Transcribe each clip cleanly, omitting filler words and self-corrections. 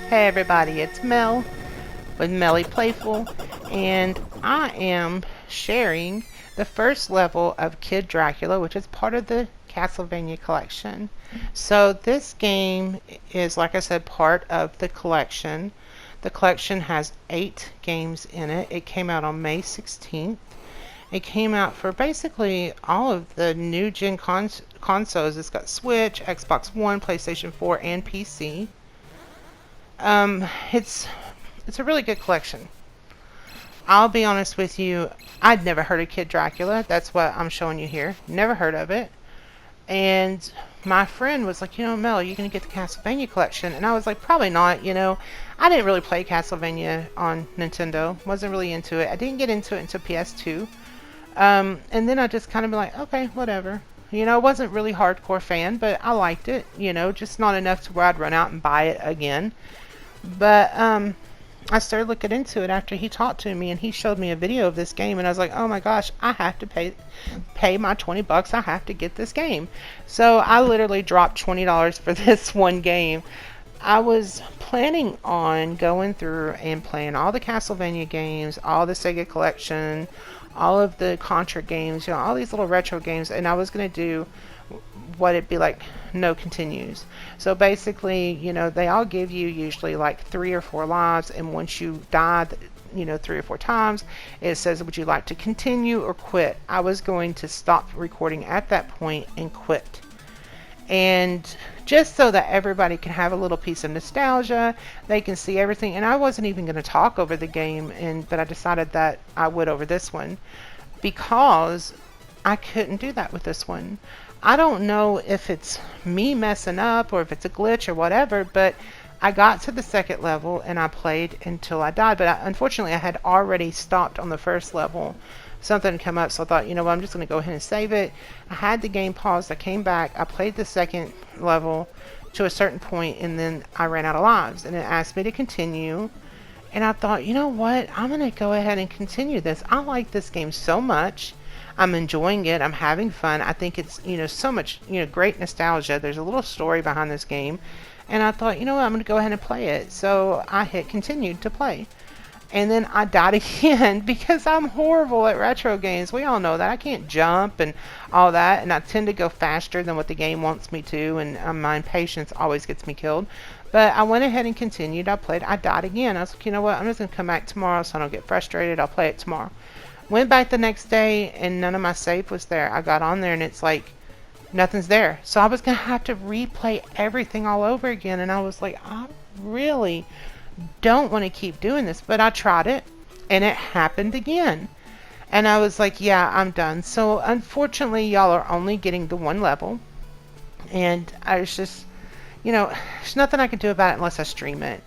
Hey everybody, it's Mel with Meli Playful, and I am sharing the first level of Kid Dracula, which is part of the Castlevania collection. So this game is, like I said, part of the collection. The collection has 8 games in it. It came out on May 16th. It came out for basically all of the new gen consoles. It's got Switch, Xbox One, PlayStation 4, and PC. It's a really good collection. I'll be honest with you, I'd never heard of Kid Dracula. That's what I'm showing you here. Never heard of it. And my friend was like, Mel, you gonna get the Castlevania collection? And I was like, probably not. I didn't really play Castlevania on Nintendo. Wasn't really into it. I didn't get into it until PS2. And then I just kind of be like, okay, whatever. I wasn't really hardcore fan, but I liked it. Just not enough to where I'd run out and buy it again. But I started looking into it after he talked to me, and he showed me a video of this game, and I was like, oh my gosh, I have to pay my $20. I have to get this game. So I literally dropped $20 for this one game. I was planning on going through and playing all the Castlevania games, all the Sega collection, all of the Contra games, all these little retro games, and I was going to do what it'd be like no continues. So basically, they all give you usually like 3 or 4 lives, and once you die 3 or 4 times, it says, would you like to continue or quit? I was going to stop recording at that point and quit. And just so that everybody can have a little piece of nostalgia, they can see everything. And I wasn't even going to talk over the game, but I decided that I would over this one, because I couldn't do that with this one. I don't know if it's me messing up or if it's a glitch or whatever, but I got to the 2nd level and I played until I died. But unfortunately, I had already stopped on the 1st level. Something had come up, so I thought, what, I'm just going to go ahead and save it. I had the game paused. I came back. I played the 2nd level to a certain point, and then I ran out of lives. And it asked me to continue. And I thought, you know what? I'm going to go ahead and continue this. I like this game so much. I'm enjoying it. I'm having fun. I think it's, so much, great nostalgia. There's a little story behind this game. And I thought, what? I'm going to go ahead and play it. So I hit continue to play. And then I died again because I'm horrible at retro games. We all know that. I can't jump and all that. And I tend to go faster than what the game wants me to. And my impatience always gets me killed. But I went ahead and continued. I played. I died again. I was like, you know what? I'm just going to come back tomorrow so I don't get frustrated. I'll play it tomorrow. Went back the next day and none of my save was there. I got on there and it's like nothing's there. So I was going to have to replay everything all over again. And I was like, I really don't want to keep doing this. But I tried it and it happened again. And I was like, yeah, I'm done. So unfortunately, y'all are only getting the 1 level. And I was just, there's nothing I can do about it unless I stream it.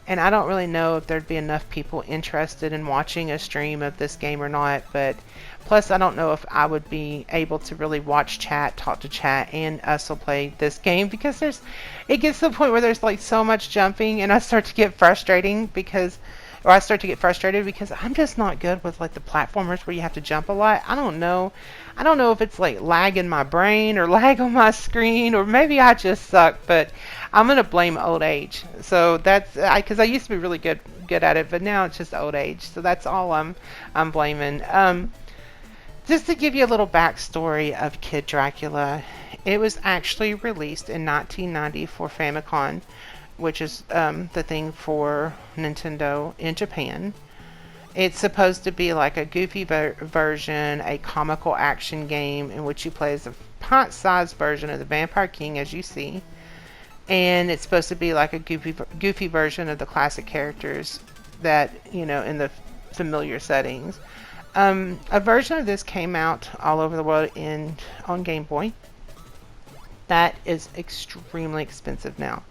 And I don't really know if there'd be enough people interested in watching a stream of this game or not. But plus, I don't know if I would be able to really watch chat, talk to chat, and also play this game, because it gets to the point where there's like so much jumping, and I start to get frustrated because I'm just not good with like the platformers where you have to jump a lot. I don't know if it's like lag in my brain or lag on my screen, or maybe I just suck, but I'm gonna blame old age. So that's because I used to be really good at it, but now it's just old age. So that's all I'm blaming. Just to give you a little backstory of Kid Dracula, it was actually released in 1990 for Famicom, which is the thing for Nintendo in Japan. It's supposed to be like a goofy version, a comical action game in which you play as a pint-sized version of the Vampire King, as you see. And it's supposed to be like a goofy version of the classic characters that, in the familiar settings. A version of this came out all over the world on Game Boy. That is extremely expensive now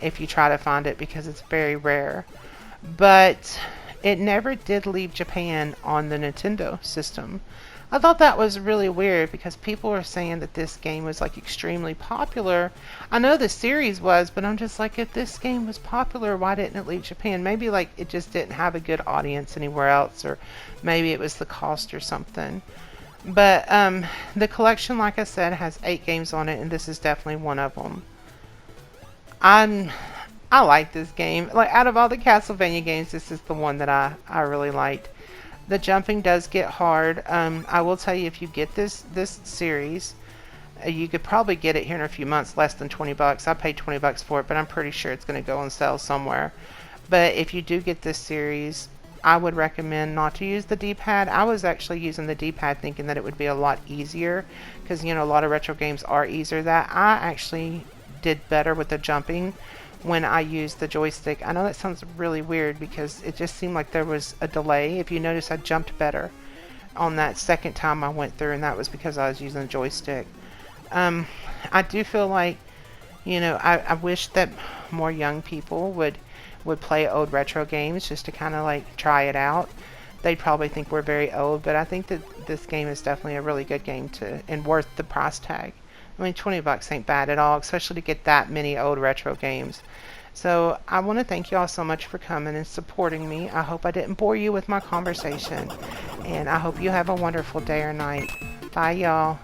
if you try to find it, because it's very rare. But it never did leave Japan on the Nintendo system. I thought that was really weird, because people were saying that this game was like extremely popular. I know the series was, but I'm just like, if this game was popular, why didn't it leave Japan? Maybe like it just didn't have a good audience anywhere else, or maybe it was the cost or something. But the collection, like I said, has 8 games on it, and this is definitely one of them. I like this game. Like out of all the Castlevania games, this is the one that I really liked. The jumping does get hard. I will tell you, if you get this series, you could probably get it here in a few months, less than $20. I paid $20 for it, but I'm pretty sure it's going to go on sale somewhere. But if you do get this series, I would recommend not to use the D-pad. I was actually using the D-pad thinking that it would be a lot easier, because you know a lot of retro games are easier. That I actually did better with the jumping when I used the joystick. I know that sounds really weird because it just seemed like there was a delay. If you notice, I jumped better on that second time I went through, and that was because I was using the joystick. I do feel like, you know, I wish that more young people would play old retro games just to kind of like try it out. They'd probably think we're very old, but I think that this game is definitely a really good game and worth the price tag. I mean, $20 ain't bad at all, especially to get that many old retro games. So I want to thank you all so much for coming and supporting me. I hope I didn't bore you with my conversation, and I hope you have a wonderful day or night. Bye, y'all.